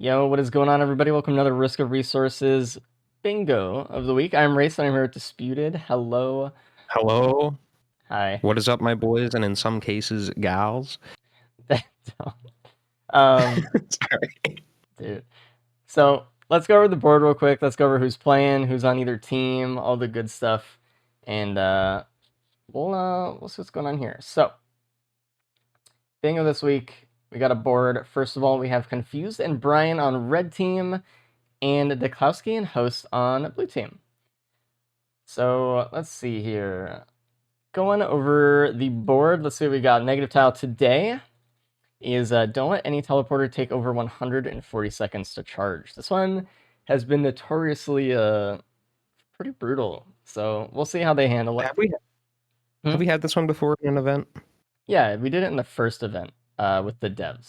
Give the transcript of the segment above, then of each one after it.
Yo, what is going on, everybody? Welcome to another Risk of Resources bingo of the week. I'm Race, and I'm here with Disputed. Hello. Hello, Hi. what is up, my boys, and in some cases, gals? um, Sorry. dude. So let's go over the board real quick. Let's go over who's playing, who's on either team, all the good stuff, and we'll see what's going on here. So, bingo this week. We got a board. First of all, we have Confused and Brian on red team, and Dekowski and Host on blue team. So let's see here. Going over the board, let's see what we got. Negative tile today is don't let any teleporter take over 140 seconds to charge. This one has been notoriously pretty brutal, so we'll see how they handle it. Have we had this one before in an event? Yeah, we did it in the first event with the devs.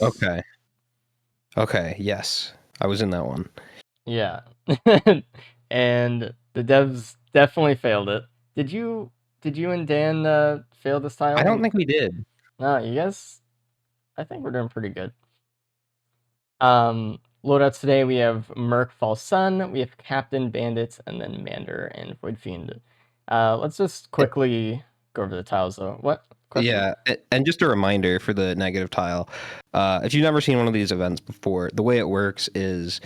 Okay, yes. I was in that one. Yeah. And the devs definitely failed it. Did you and Dan fail this tile? I don't think we did. No, you guys, I think we're doing pretty good. Loadouts today, we have Merc False Sun, we have Captain Bandit, and then Mander and Void Fiend. Let's just quickly go over the tiles, though. What? Question? Yeah, and just a reminder for the negative tile, if you've never seen one of these events before, the way it works is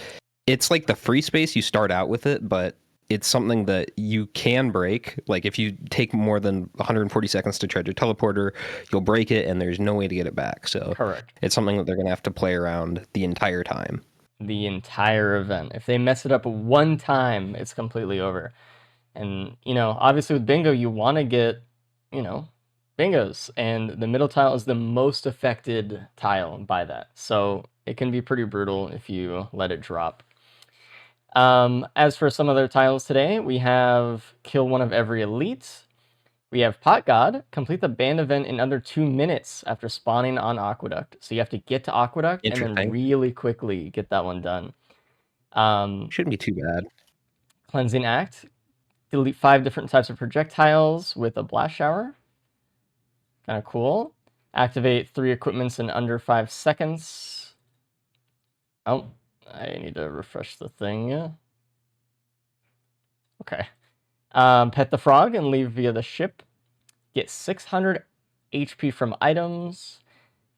it's like the free space, you start out with it, but it's something that you can break. Like if you take more than 140 seconds to charge your teleporter, you'll break it and there's no way to get it back. So Correct. It's something that they're going to have to play around the entire time. The entire event. If they mess it up one time, it's completely over. And, obviously with bingo, you want to get, bingos. And the middle tile is the most affected tile by that. So it can be pretty brutal if you let it drop. As for some other tiles today, we have Kill One of Every Elite. We have Pot God, complete the band event in under 2 minutes after spawning on Aqueduct. So you have to get to Aqueduct and then really quickly get that one done. Shouldn't be too bad. Cleansing Act, delete 5 different types of projectiles with a blast shower. Kind of cool. Activate 3 equipments in under 5 seconds. Oh, I need to refresh the thing. Okay. Pet the frog and leave via the ship. Get 600 HP from items.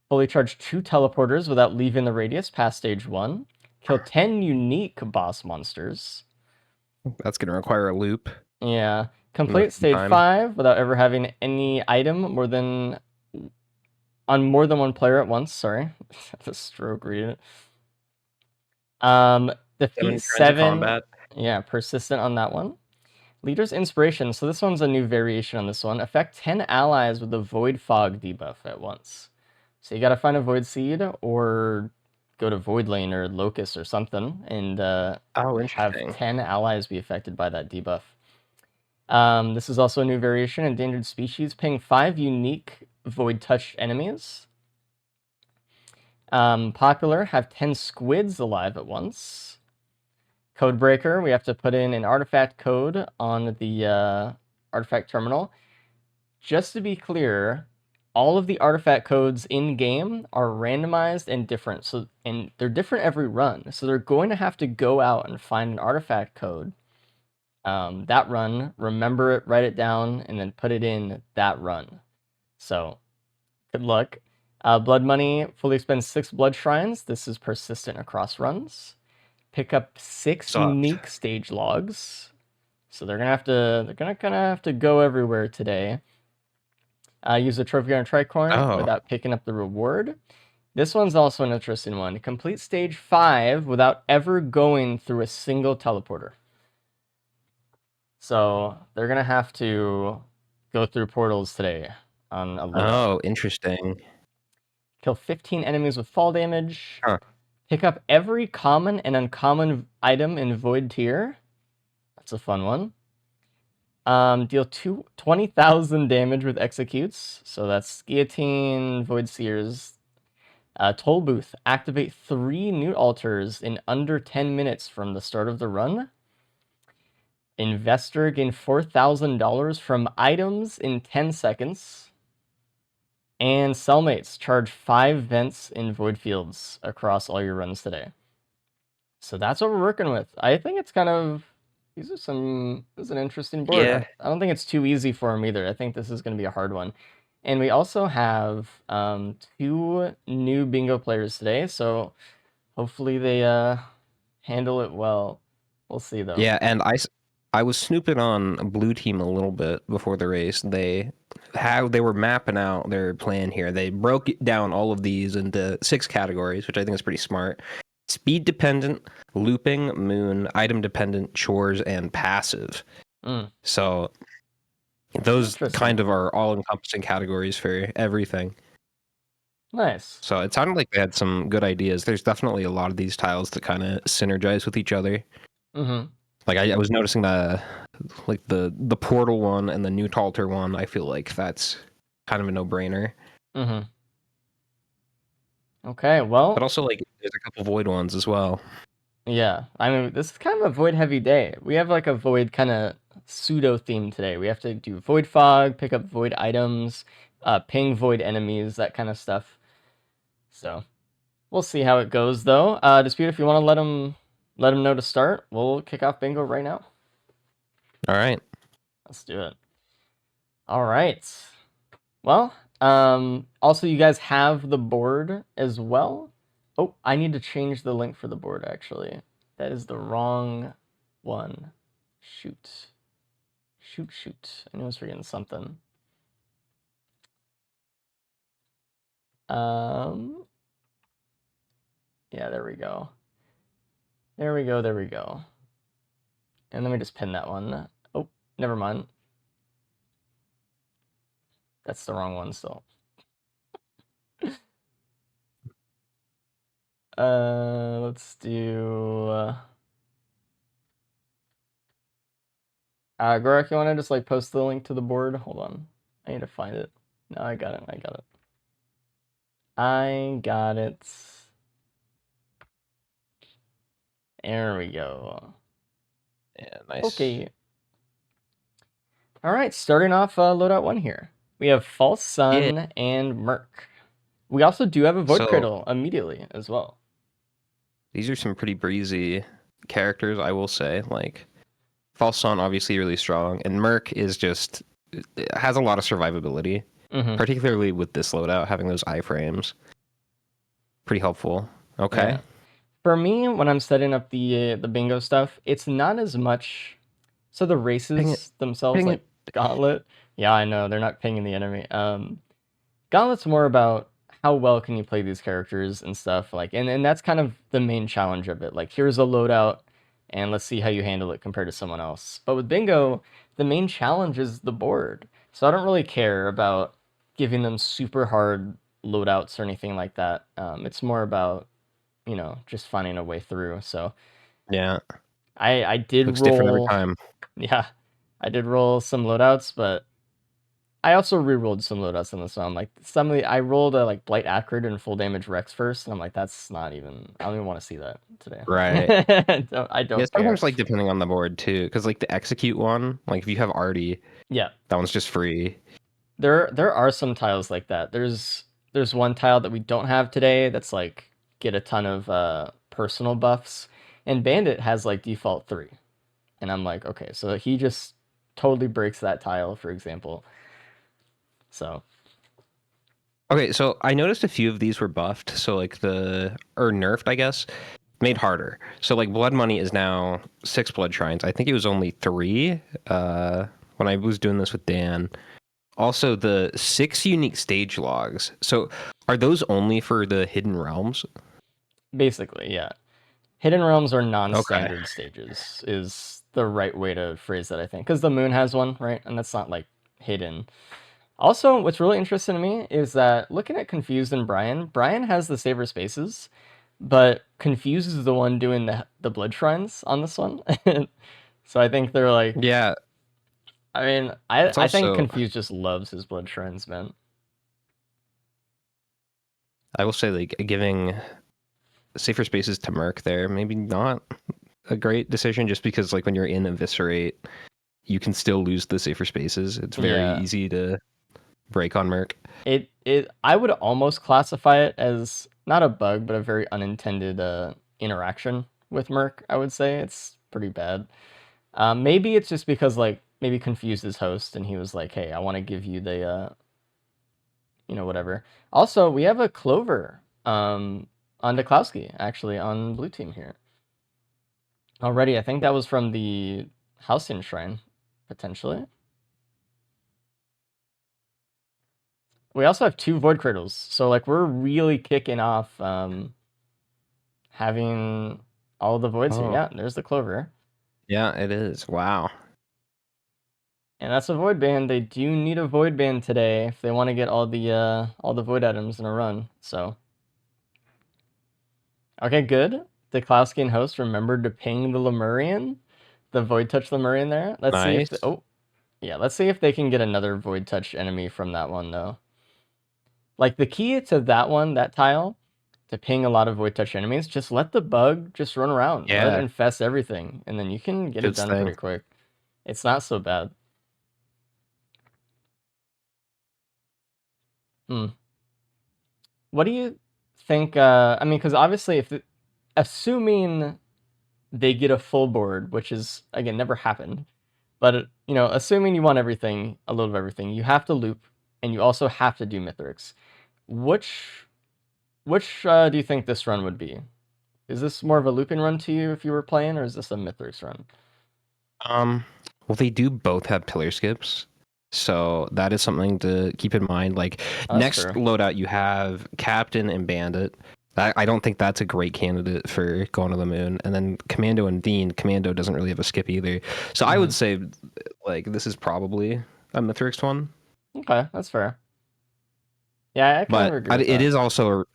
Fully charge 2 teleporters without leaving the radius past stage 1. Kill 10 unique boss monsters. That's going to require a loop. Yeah. Complete stage 5 without ever having any item on more than one player at once. Sorry. The stroke read it. Defeat 7. Yeah, persistent on that one. Leader's Inspiration. So this one's a new variation on this one. Affect 10 allies with the Void Fog debuff at once. So you gotta find a Void Seed or go to Void Lane or Locust or something and have 10 allies be affected by that debuff. This is also a new variation. Endangered Species, ping 5 unique Void Touch enemies. Popular, have 10 squids alive at once. Codebreaker, we have to put in an artifact code on the artifact terminal. Just to be clear, all of the artifact codes in-game are randomized and different. And they're different every run. So they're going to have to go out and find an artifact code. That run, remember it, write it down, and then put it in that run. So, good luck. Blood Money, fully expend 6 blood shrines. This is persistent across runs. Pick up 6 unique stage logs. So they're gonna kind of have to go everywhere today. Use a trophy on a tricoin without picking up the reward. This one's also an interesting one. Complete stage 5 without ever going through a single teleporter. So they're gonna have to go through portals today on a loadout. Oh, interesting. Kill 15 enemies with fall damage. Pick up every common and uncommon item in Void tier. That's a fun one. Deal 20,000 damage with executes. So that's Guillotine, Void Seers. Toll Booth. Activate 3 new altars in under 10 minutes from the start of the run. Investor, gain $4,000 from items in 10 seconds. And Cellmates, charge 5 vents in Void Fields across all your runs today. So that's what we're working with. I think it's kind of this is an interesting board. Yeah. I don't think it's too easy for him either. I think this is going to be a hard one. And we also have 2 new bingo players today, so hopefully they handle it well. We'll see though. Yeah, and I was snooping on Blue Team a little bit before the race. They were mapping out their plan here. They broke down all of these into 6 categories, which I think is pretty smart. Speed dependent, looping, moon, item dependent, chores, and passive. Mm. So those Interesting. kind of are all encompassing categories for everything. Nice. So it sounded like they had some good ideas. There's definitely a lot of these tiles that kind of synergize with each other. Mm-hmm. Like I was noticing the portal one and the new Talter one. I feel like that's kind of a no-brainer. Mm-hmm. Okay, well. But also like there's a couple void ones as well. Yeah, I mean, this is kind of a void heavy day. We have like a void kind of pseudo theme today. We have to do void fog, pick up void items, ping void enemies, that kind of stuff. So we'll see how it goes though. Dispute, if you want to let him know to start, we'll kick off bingo right now. All right. Let's do it. All right. Well, also you guys have the board as well. Oh, I need to change the link for the board, actually. That is the wrong one. Shoot. Shoot. I knew I was forgetting something. Yeah, there we go. There we go. And let me just pin that one. Oh, never mind. That's the wrong one still. Let's do... Gorak, you want to just like post the link to the board? Hold on. I need to find it. No, I got it. There we go. Yeah, nice. Okay. All right, starting off loadout 1 here. We have False Sun and Merc. We also do have a Void Cradle immediately as well. These are some pretty breezy characters, I will say. Like, False Sun, obviously really strong, and Merc is just has a lot of survivability, particularly with this loadout, having those iframes. Pretty helpful. Okay. Yeah. For me, when I'm setting up the bingo stuff, it's not as much. So the races themselves, like Gauntlet, yeah, I know they're not pinging the enemy. Gauntlet's more about how well can you play these characters and stuff, like, and that's kind of the main challenge of it. Like, here's a loadout, and let's see how you handle it compared to someone else. But with bingo, the main challenge is the board. So I don't really care about giving them super hard loadouts or anything like that. It's more about, you know, just finding a way through. So yeah, I did looks roll different every time. Yeah, I did roll some loadouts, but I also re-rolled some loadouts in this one. Like I rolled a like Blight Acrid and full damage Rex first, and I'm like, that's not even. I don't even want to see that today. Right. I don't. Yeah, sometimes like depending on the board too, because like the execute one, like if you have Artie, yeah, that one's just free. There are some tiles like that. There's one tile that we don't have today that's like get a ton of personal buffs, and Bandit has like default 3, and I'm like, okay, so he just totally breaks that tile, for example. So okay, so I noticed a few of these were buffed, so like or nerfed, I guess, made harder. So like Blood Money is now 6 blood shrines. I think it was only 3 when I was doing this with Dan. Also the 6 unique stage logs. So are those only for the Hidden Realms? Basically, yeah. Hidden Realms are non-standard stages is the right way to phrase that, I think, because the moon has one, right? And that's not like hidden. Also, what's really interesting to me is that looking at Confused and Brian has the Saver Spaces, but Confused is the one doing the blood shrines on this one. So I think they're like, yeah. I mean, I think Confused just loves his blood shrines, man. I will say, like, giving Safer Spaces to Merc there, maybe not a great decision, just because like when you're in Eviscerate, you can still lose the Safer Spaces. It's very easy to break on Merc. I would almost classify it as not a bug, but a very unintended interaction with Merc, I would say. It's pretty bad. Maybe it's just because, like, maybe confused his host and he was like, hey, I want to give you the, whatever. Also, we have a Clover on Deklowski, actually, on blue team here. Already, I think that was from the Halcyon Shrine, potentially. We also have 2 Void Cradles, so, like, we're really kicking off having all the Voids here. Yeah, there's the Clover. Yeah, it is. Wow. And that's a Void Band. They do need a Void Band today if they want to get all the Void items in a run, so. Okay, good. Deklowski and host remembered to ping the Lemurian, the Void Touch Lemurian there. Let's see if let's see if they can get another Void Touch enemy from that one though. Like the key to that one, that tile, to ping a lot of Void Touch enemies, just let the bug just run around. Yeah. Let it infest everything, and then you can get it done pretty quick. It's not so bad. What do you think? I mean, because obviously, assuming they get a full board, which is again never happened, but assuming you want everything, a little of everything, you have to loop, and you also have to do Mithrix. Which do you think this run would be? Is this more of a looping run to you if you were playing, or is this a Mithrix run? Well, they do both have pillar skips, so that is something to keep in mind. Like next true. loadout, you have Captain and Bandit. I don't think that's a great candidate for going to the moon. And then Commando and Dean. Commando doesn't really have a skip either. So I would say, like, this is probably a Mithrix one. Okay, that's fair. Yeah, I kind of agree. But it is also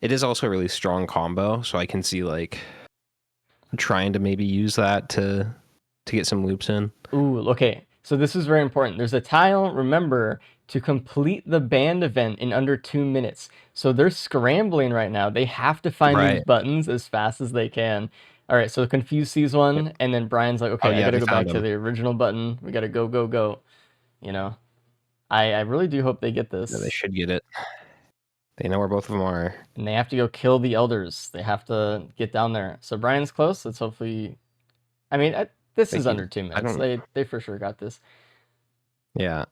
a really strong combo. So I can see like trying to maybe use that to get some loops in. Ooh, okay. So this is very important. There's a tile, remember, to complete the band event in under 2 minutes. So they're scrambling right now. They have to find these buttons as fast as they can. All right, so Confused sees one, and then Brian's like, okay, I gotta go back to the original button. We gotta go, go, go. I really do hope they get this. Yeah, they should get it. They know where both of them are. And they have to go kill the elders. They have to get down there. So Brian's close. Let's hopefully... I mean, this is under 2 minutes. They for sure got this. Yeah.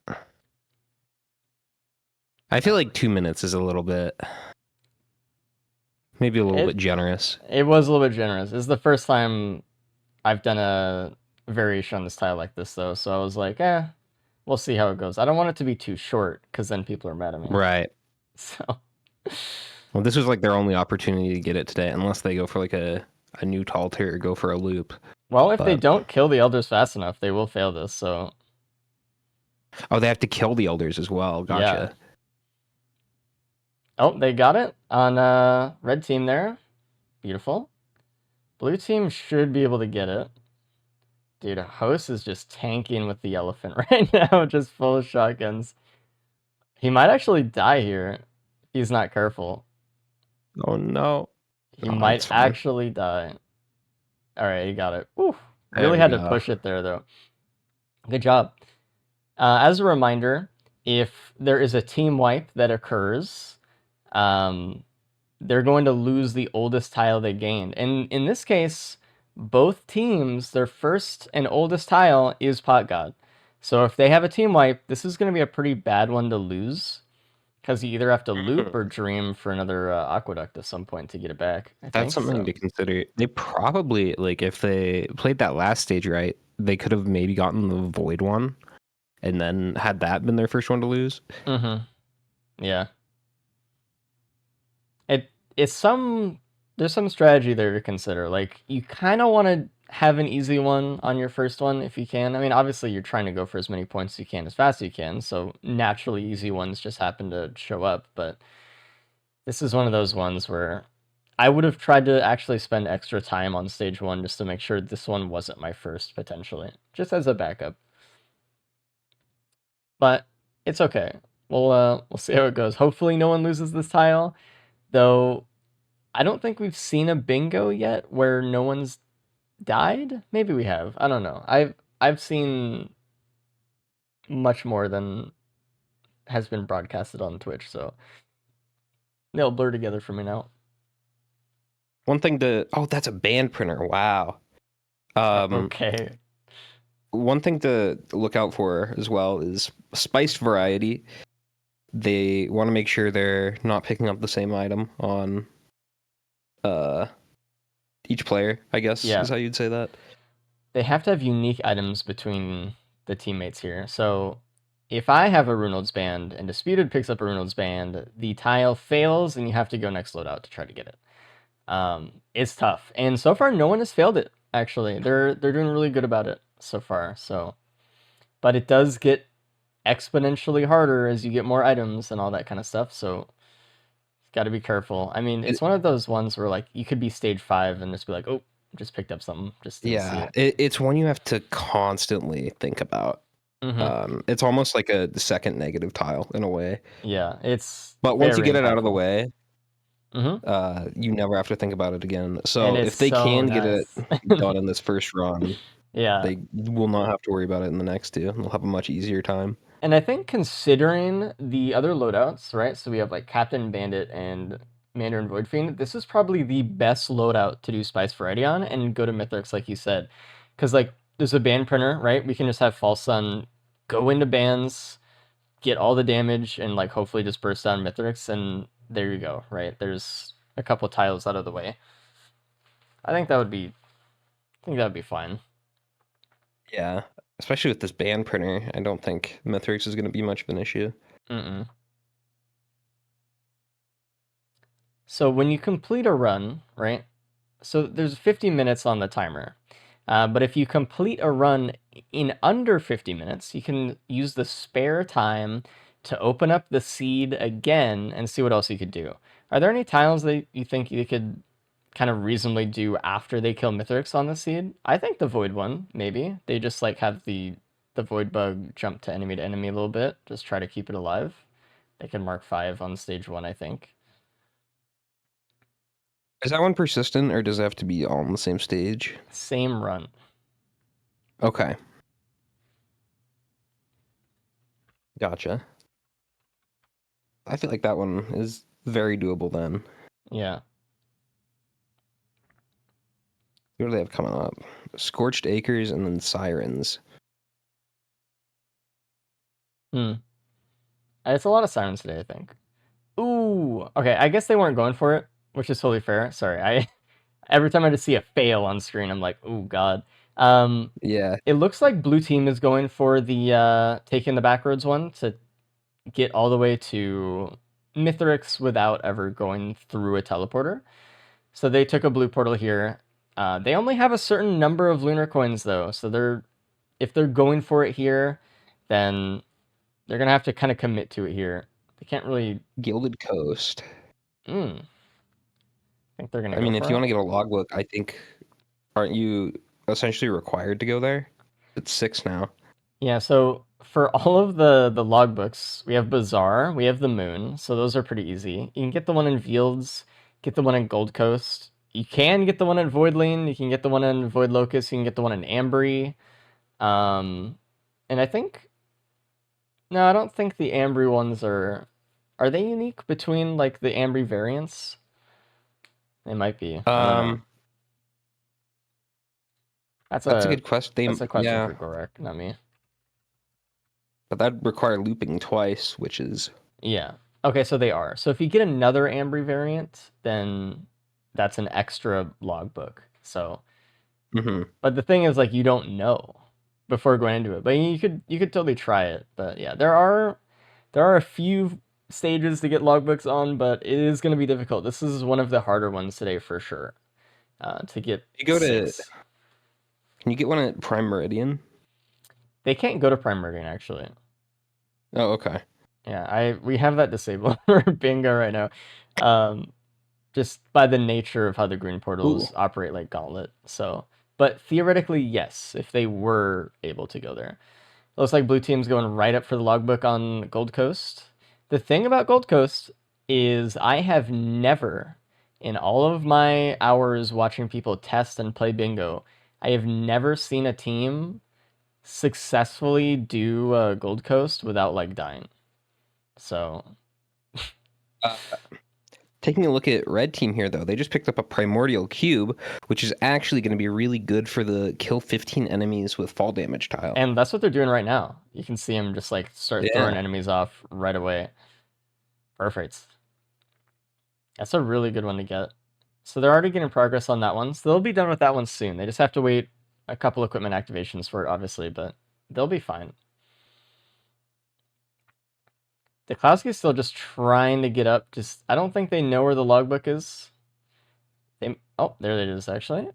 I feel like 2 minutes is a little bit... maybe a little bit generous. It was a little bit generous. It's the first time I've done a variation on this tile like this, though. So I was like, we'll see how it goes. I don't want it to be too short, because then people are mad at me. Right. So... Well, this was like their only opportunity to get it today, unless they go for like a new tall tier or go for a loop. Well, if they don't kill the elders fast enough, they will fail this, so... Oh, they have to kill the elders as well. Gotcha. Yeah. Oh, they got it on red team there. Beautiful. Blue team should be able to get it. Dude, host is just tanking with the elephant right now, just full of shotguns. He might actually die here. He's not careful. Oh no. He might actually die. Alright, he got it. Oof. Really had to push it there, though. Good job. As a reminder, if there is a team wipe that occurs, they're going to lose the oldest tile they gained. And in this case, both teams, their first and oldest tile is Pot God. So if they have a team wipe, this is going to be a pretty bad one to lose. Because you either have to loop or dream for another aqueduct at some point to get it back. That's something to consider. They probably, like, if they played that last stage right, they could have maybe gotten the Void one, and then had that been their first one to lose. Yeah. There's some strategy there to consider. Like, you kind of want to have an easy one on your first one if you can. I mean, obviously you're trying to go for as many points as you can as fast as you can, so naturally easy ones just happen to show up, but this is one of those ones where I would have tried to actually spend extra time on stage 1 just to make sure this one wasn't my first, potentially, just as a backup. But it's okay. We'll see how it goes. Hopefully no one loses this tile, though I don't think we've seen a bingo yet where no one's died. Maybe we have. I don't know. I've seen much more than has been broadcasted on Twitch, so they'll blur together for me now. One thing to that's a band printer. Wow. Um, Okay. one thing to look out for as well is spiced variety. They want to make sure they're not picking up the same item on uh each player, I guess Yeah. is how you'd say that. They have to have unique items between the teammates here. So if I have a Runald's band and Disputed picks up a Runald's band, the tile fails and you have to go next loadout to try to get it. It's tough. And so far no one has failed it, actually. They're doing really good about it so far. So but it does get exponentially harder as you get more items and all that kind of stuff. So got to be careful. I mean, It, it's one of those ones where like you could be stage 5 and just be like, "Oh, just picked up something, just didn't see yeah, it." it's one you have to constantly think about. Mhm. It's almost like a second negative tile in a way. Yeah, it's But once you very get it out of the impactful. way, Mhm. you never have to think about it again. And So it's if they so can get it nice. done in this first run, Yeah. they will not have to worry about it in the next two. They'll have a much easier time. And I think considering the other loadouts, right? So we have like Captain Bandit and Mandarin Void Fiend. This is probably the best loadout to do Spice Variety on and go to Mythics, like you said. Because like there's a band printer, right? We can just have False Sun go into bands, get all the damage, and like hopefully just burst down Mythics, and there you go, right? There's a couple tiles out of the way. I think that would be fine. Yeah, especially with this band printer, I don't think Mithrix is going to be much of an issue. Mm-mm. So when you complete a run, right? So there's 50 minutes on the timer. But if you complete a run in under 50 minutes, you can use the spare time to open up the seed again and see what else you could do. Are there any tiles that you think you could kind of reasonably do after they kill Mithrix on the seed? I think the Void one, maybe. They just like have the Void bug jump to enemy a little bit, just try to keep it alive. They can mark 5 on stage 1, I think. Is that one persistent, or does it have to be all on the same stage? Same run. Okay, gotcha. I feel like that one is very doable then. Yeah. What do they have coming up? Scorched Acres and then Sirens. Hmm. It's a lot of sirens today, I think. Ooh. Okay, I guess they weren't going for it, which is totally fair. Sorry. I every time I just see a fail on screen, I'm like, "Oh god." Um Yeah, it looks like blue team is going for the taking the backroads one to get all the way to Mithrix without ever going through a teleporter. So they took a blue portal here. They only have a certain number of lunar coins though, so if they're going for it here, then they're gonna have to kind of commit to it here. They can't really. Gilded Coast. I think they're gonna I go mean, if for you it. want to get a logbook, I think aren't you essentially required to go there? It's 6 now. Yeah. So for all of the logbooks, we have Bazaar, we have the Moon. So those are pretty easy. You can get the one in Fields, get the one in Gold Coast. You can get the one in Voidlane. You can get the one in Void Locust. You can get the one in Ambry. And I think no, I don't think the Ambry ones are. Are they unique between like the Ambry variants? They might be. I don't know. Um, That's that's a a good question. that's a question Yeah, for Gorek, not me. but that'd require looping twice, which is Yeah. Okay, so they are. So if you get another Ambry variant, then that's an extra logbook. So, mhm. but the thing is, like, you don't know before going into it. But you could totally try it. But yeah, there are a few stages to get logbooks on, but it is going to be difficult. This is one of the harder ones today for sure. To get You go to. 6. Can you get one at Prime Meridian? They can't go to Prime Meridian actually. Oh, okay. Yeah, we have that disabled for bingo right now. Um, just by the nature of how the green Ooh. portals operate like Gauntlet. So, but theoretically, yes, if they were able to go there. Looks like blue team's going right up for the logbook on Gold Coast. The thing about Gold Coast is I have never, in all of my hours watching people test and play bingo, I have never seen a team successfully do Gold Coast without like dying. So, Uh, Taking a look at red team here, though, they just picked up a primordial cube, which is actually going to be really good for the kill 15 enemies with fall damage tile. And that's what they're doing right now. You can see them just like start throwing Yeah. enemies off right away. Perfect. That's a really good one to get. So they're already getting progress on that one. So they'll be done with that one soon. They just have to wait a couple equipment activations for it, obviously, but they'll be fine. Deklowski's still just trying to get up. Just I don't think they know where the logbook is. Oh, there it is, actually.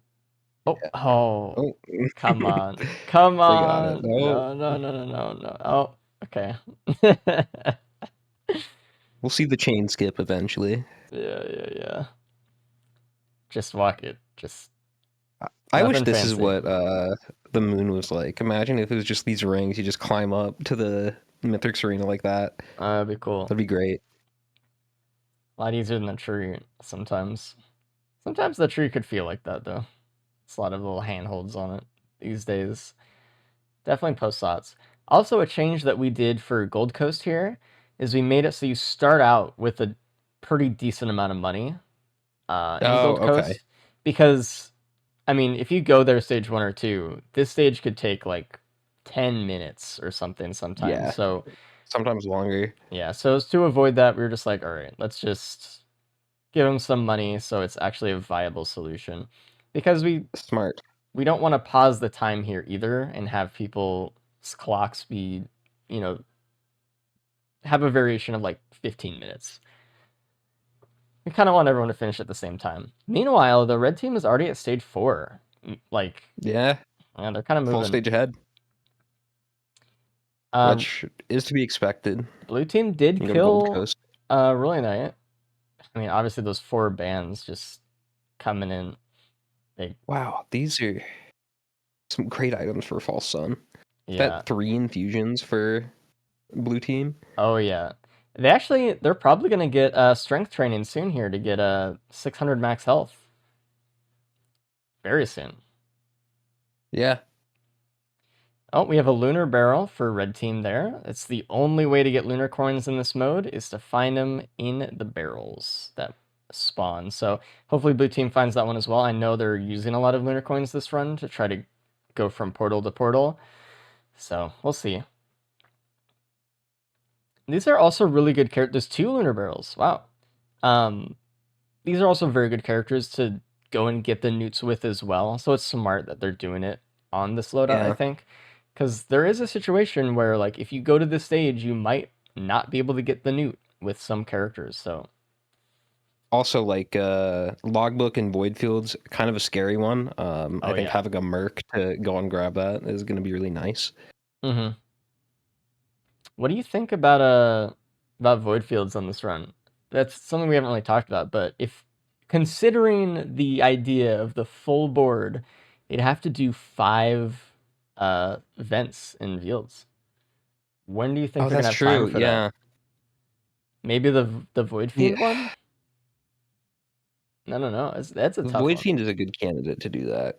Oh, Oh, come on. Come they got it. on. No. No. Oh, okay. We'll see the chain skip eventually. Yeah. Just walk it. Just I wish nothing this is fancy. what the moon was like. Imagine if it was just these rings, you just climb up to the Mithrix arena like that. That'd be cool. That'd be great. A lot easier than the tree sometimes. Sometimes the tree could feel like that, though. It's a lot of little handholds on it these days. Definitely post slots. Also, a change that we did for Gold Coast here is we made it so you start out with a pretty decent amount of money in Gold Coast. Because, I mean, if you go there stage 1 or 2, this stage could take like 10 minutes or something sometimes. Yeah. So sometimes longer. Yeah, so as to avoid that, we were just like, all right, let's just give them some money so it's actually a viable solution. Because we don't want to pause the time here either and have people's clocks be, have a variation of like 15 minutes. We kind of want everyone to finish at the same time. Meanwhile, the red team is already at stage 4. Like, yeah, they're kind of moving. Full stage ahead. Which is to be expected. Blue team did kill Rolling Knight. I mean, obviously those 4 bands just coming in. Wow, these are some great items for False Sun. Yeah. That 3 infusions for blue team. Oh yeah. They're probably gonna get strength training soon here to get 600 max health. Very soon. Yeah. Oh, we have a lunar barrel for red team there. It's the only way to get lunar coins in this mode is to find them in the barrels that spawn. So hopefully blue team finds that one as well. I know they're using a lot of lunar coins this run to try to go from portal to portal. So we'll see. These are also really good characters. There's 2 lunar barrels. Wow. These are also very good characters to go and get the newts with as well. So it's smart that they're doing it on this loadout, I think. Because there is a situation where, like, if you go to this stage, you might not be able to get the newt with some characters. So also, like, logbook and void fields, kind of a scary one. I think having a merc to go and grab that is going to be really nice. Mm-hmm. What do you think about void fields on this run? That's something we haven't really talked about, but if considering the idea of the full board, they'd have to do 5 events in fields. When do you think they're gonna have time for that? Maybe the Void Fiend one? No. That's a tough one. Void Fiend is a good candidate to do that.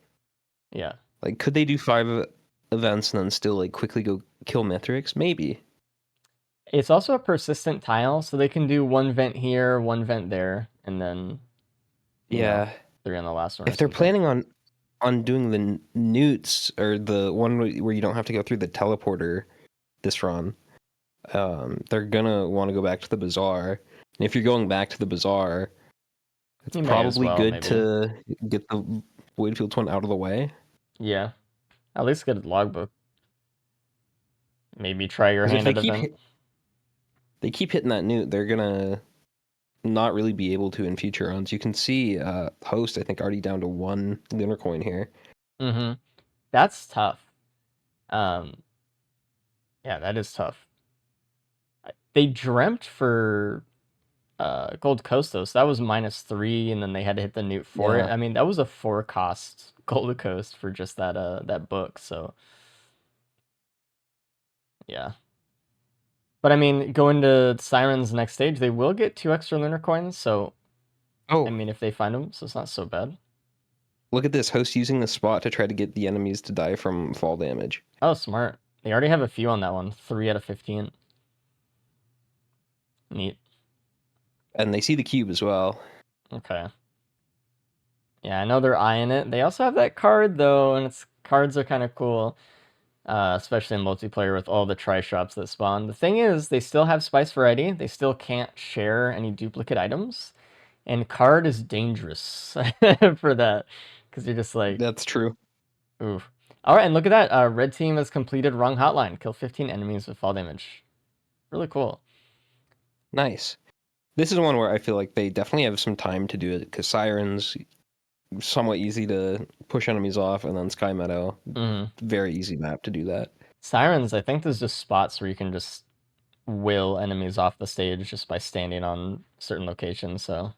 Yeah. Like, could they do 5 events and then still like quickly go kill Mithrix? Maybe. It's also a persistent tile, so they can do 1 vent here, 1 vent there, and then know, 3 on the last one. If they're planning on doing the newts or the one where you don't have to go through the teleporter this run, they're gonna want to go back to the bazaar. And if you're going back to the bazaar, it's probably good to get the void fields one out of the way. Yeah, at least get a logbook. Maybe try your hand at event. They keep hitting that newt, they're gonna not really be able to in future runs. You can see host, I think, already down to 1 lunar coin here. Mm-hmm. That's tough. Yeah, that is tough. They dreamt for Gold Coast though, so that was -3, and then they had to hit the newt for it. I mean, that was a 4 cost Gold Coast for just that book. So yeah. But I mean, going to Siren's next stage, they will get 2 extra lunar coins. So I mean, if they find them, so it's not so bad. Look at this, host using the spot to try to get the enemies to die from fall damage. Oh, smart. They already have a few on that one. 3 out of 15. Neat. And they see the cube as well. Okay. Yeah, I know they're eyeing it. They also have that card though, and its cards are kind of cool, especially in multiplayer with all the tri-shops that spawn. The thing is, they still have spice variety. They still can't share any duplicate items, and card is dangerous for that because you're just like, That's true. oof. All right, and look at that. Red team has completed wrong hotline. Kill 15 enemies with fall damage. Really cool. Nice. This is one where I feel like they definitely have some time to do it because Sirens somewhat easy to push enemies off, and then Sky Meadow, very easy map to do that. Sirens, I think there's just spots where you can just will enemies off the stage just by standing on certain locations, so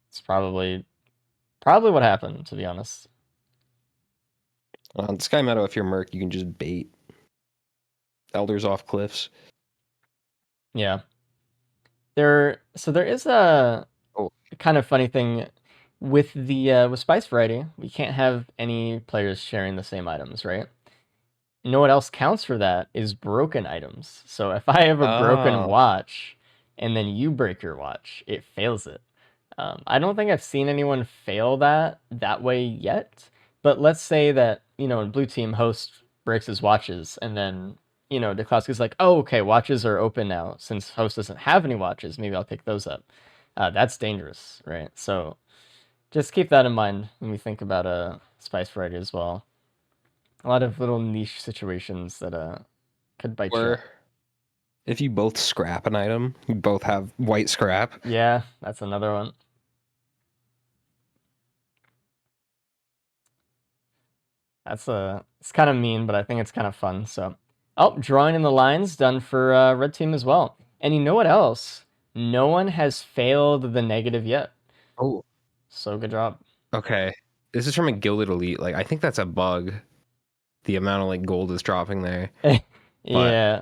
it's probably what happened, to be honest. On Sky Meadow, if you're Merc, you can just bait Elders off cliffs. Yeah. There is a Oh. kind of funny thing with the with spice variety. We can't have any players sharing the same items, right? You know what else counts for that is broken items. So if I have a broken watch and then you break your watch, it fails it. I don't think I've seen anyone fail that way yet. But let's say that, blue team host breaks his watches and then, DeKlowski's like, oh, okay, watches are open now. Since host doesn't have any watches, maybe I'll pick those up. That's dangerous, right? So just keep that in mind when we think about spice variety as well. A lot of little niche situations that could bite you. If you both scrap an item, you both have white scrap. Yeah, that's another one. It's kind of mean, but I think it's kind of fun. So, drawing in the lines done for red team as well. And you know what else? No one has failed the negative yet. Oh, so good job. Okay, this is from a Gilded Elite. Like, I think that's a bug. The amount of like gold is dropping there. Yeah.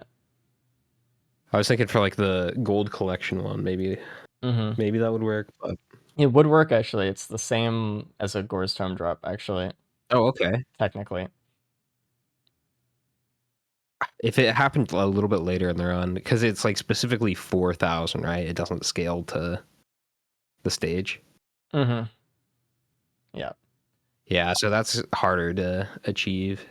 I was thinking for like the gold collection one, maybe that would work. But it would work actually. It's the same as a Gore's Tome drop actually. Oh, okay. Technically. If it happened a little bit later in the run, because it's like specifically 4,000, right? It doesn't scale to the stage. Yeah. Yeah, so that's harder to achieve.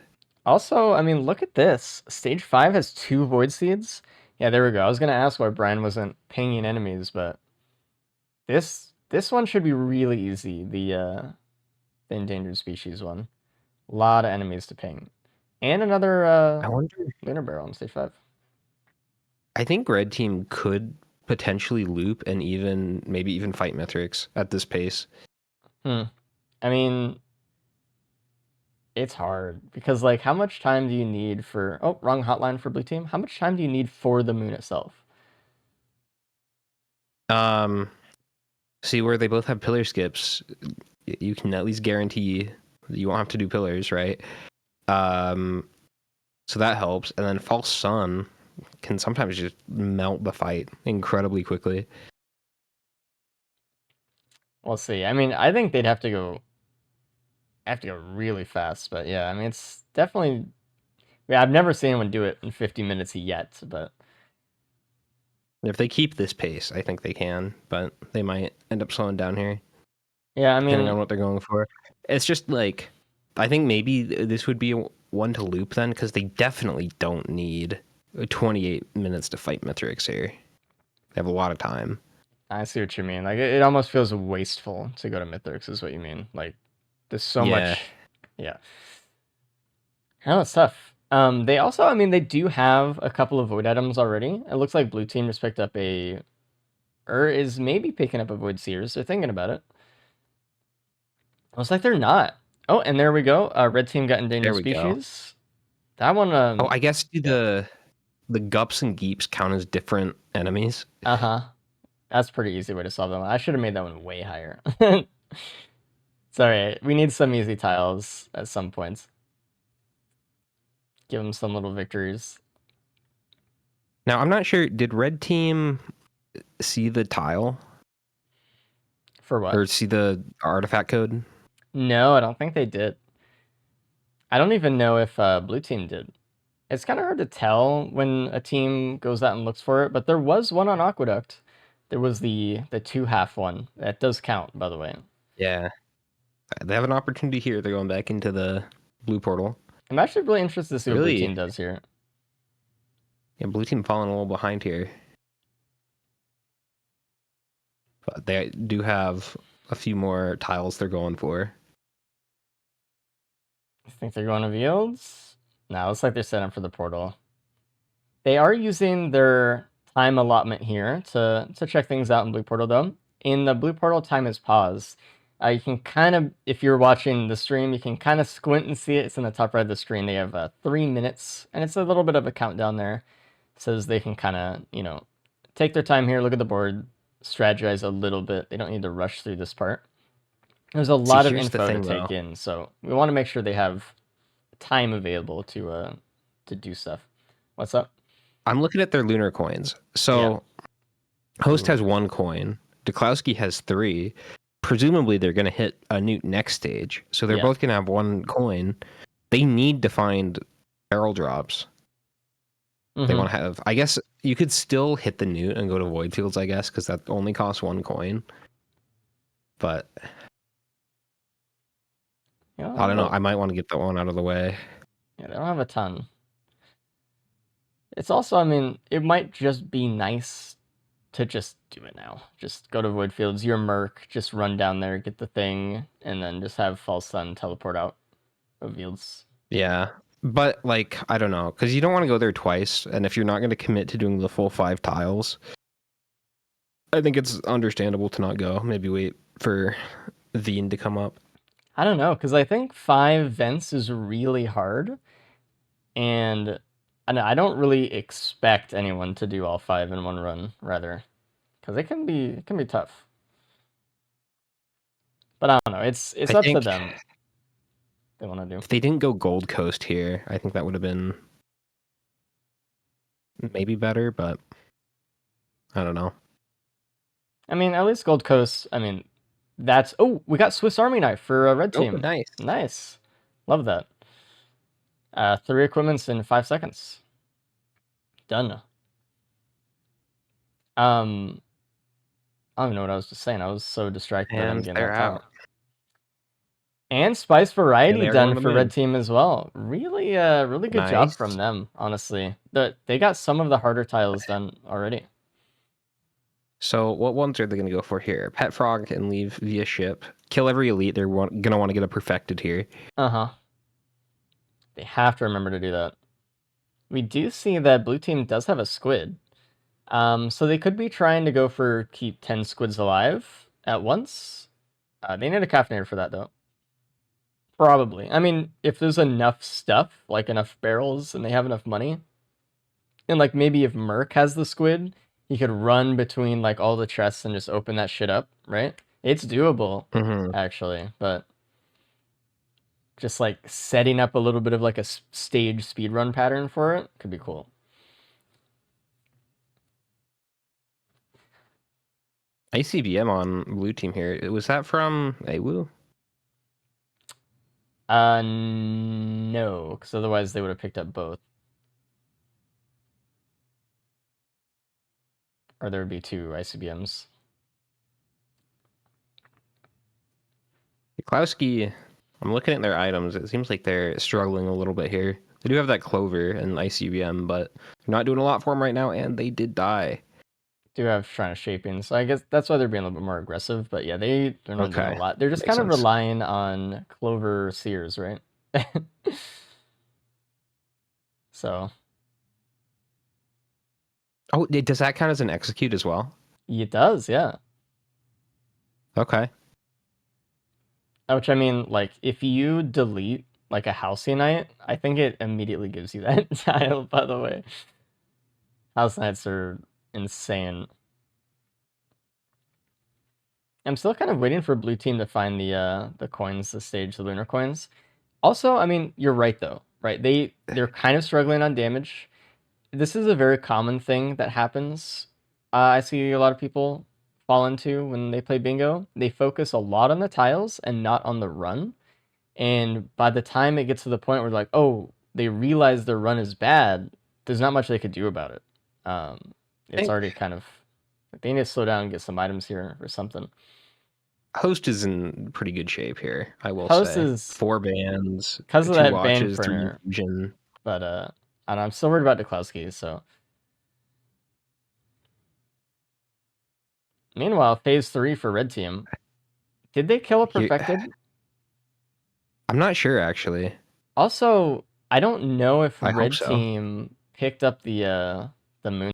Also, I mean, look at this. Stage 5 has 2 Void Seeds. Yeah, there we go. I was gonna ask why Brian wasn't pinging enemies, but this one should be really easy. The endangered species one. A lot of enemies to ping, and another I wonder. Lunar Barrel on stage 5. I think red team could potentially loop and maybe even fight Mithrix at this pace. I mean, it's hard because like, how much time do you need for? Oh, wrong hotline for blue team. How much time do you need for the moon itself? See where they both have pillar skips. You can at least guarantee you won't have to do pillars, right? So that helps. And then false sun can sometimes just melt the fight incredibly quickly. We'll see. I mean, I think they'd have to go really fast, but yeah, I mean, it's definitely. Yeah, I've never seen anyone do it in 50 minutes yet, but if they keep this pace, I think they can, but they might end up slowing down here. Yeah, I mean, depending on what they're going for. It's just like, I think maybe this would be one to loop then, because they definitely don't need 28 minutes to fight Mithrix here. They have a lot of time. I see what you mean. Like, it almost feels wasteful to go to Mithrix, is what you mean. Like, there's so much. Yeah. Oh, it's tough. They also, I mean, they do have a couple of void items already. It looks like blue team just picked up or is maybe picking up a void seers. They're thinking about it. Looks like they're not. Oh, and there we go. Red team got endangered species. That one. Oh, I guess the Gups and Geeps count as different enemies. That's a pretty easy way to solve that one. I should have made that one way higher. Sorry, we need some easy tiles at some points. Give them some little victories. Now, I'm not sure, did red team see the tile? For what? Or see the artifact code? No, I don't think they did. I don't even know if blue team did. It's kind of hard to tell when a team goes out and looks for it, but there was one on Aqueduct There was the 2-half one. That does count, by the way. Yeah. They have an opportunity here. They're going back into the blue portal. I'm actually really interested to see what blue Really? team does here. Yeah, blue team falling a little behind here. But they do have a few more tiles they're going for. I think they're going to Fields. No, looks like they're set up for the portal. They are using their time allotment here to check things out in blue portal, though. In the blue portal, time is paused. You can kind of, if you're watching the stream, you can kind of squint and see it. It's in the top right of the screen. They have 3 minutes, and it's a little bit of a countdown there. It says they can kind of, take their time here, look at the board, strategize a little bit. They don't need to rush through this part. There's a lot of info to take in, so we want to make sure they have time available to do stuff. What's up? I'm looking at their lunar coins. So Host has 1 coin. Duklowski has 3. Presumably they're going to hit a Newt next stage. So they're both going to have 1 coin. They need to find barrel drops. They want to have... I guess you could still hit the Newt and go to Void Fields, I guess, because that only costs 1 coin. But... I don't know. I might want to get that one out of the way. Yeah, they don't have a ton. It's also, I mean, it might just be nice to just do it now. Just go to Void Fields, you're Merc, just run down there, get the thing, and then just have False Sun teleport out of Fields. Yeah, but, like, I don't know, because you don't want to go there twice, and if you're not going to commit to doing the full 5 tiles, I think it's understandable to not go. Maybe wait for Veen to come up. I don't know, because I think 5 vents is really hard, and I don't really expect anyone to do all 5 in one run, rather, because it can be tough. But I don't know. It's up to them. They want to do. If they didn't go Gold Coast here, I think that would have been maybe better, but I don't know. I mean, at least Gold Coast. I mean, that's we got Swiss Army knife for a red team. Oh, nice, love that. 3 equipments in 5 seconds. Done. I don't even know what I was just saying. I was so distracted that I'm getting that out. And Spice Variety done for red team as well. Really, really good job from them. Honestly, they got some of the harder tiles done already. So what ones are they going to go for here? Pet Frog and leave via ship. Kill every elite. They're going to want to get a perfected here. They have to remember to do that. We do see that blue team does have a squid. So they could be trying to go for keep 10 squids alive at once. They need a caffeinator for that, though. Probably. I mean, if there's enough stuff, like enough barrels, and they have enough money, and like maybe if Merc has the squid, he could run between like all the chests and just open that shit up, right? It's doable, actually, but just like setting up a little bit of like a stage speedrun pattern for it could be cool. ICBM on blue team here. Was that from AWU? No, because otherwise they would have picked up both. Or there would be 2 ICBMs. Duklowski, I'm looking at their items. It seems like they're struggling a little bit here. They do have that Clover and ICBM, but they're not doing a lot for them right now, and they did die. Do have Shrine of Shaping, so I guess that's why they're being a little bit more aggressive. But yeah, they're not doing a lot. They're just kind of relying on Clover Seers, right? So. Oh, does that count as an execute as well? It does, yeah. Okay. Which, I mean, like, if you delete, like, a Halcyon, I think it immediately gives you that tile, by the way. Halcyonites are insane. I'm still kind of waiting for blue team to find the coins, the stage, the lunar coins. Also, I mean, you're right, though, right? They're kind of struggling on damage. This is a very common thing that happens. I see a lot of people fall into when they play bingo. They focus a lot on the tiles and not on the run. And by the time it gets to the point where like, oh, they realize their run is bad, there's not much they could do about it. It's already kind of They need to slow down and get some items here or something. Host is in pretty good shape here, I will Host say. is 4 bans, because of 2 that bane watches, 3 printer, infusion. but I don't know, I'm still worried about Duklowski, so. Meanwhile, phase 3 for red team. Did they kill a perfected? I'm not sure actually. Also, I don't know if I hope red so. team picked up the moon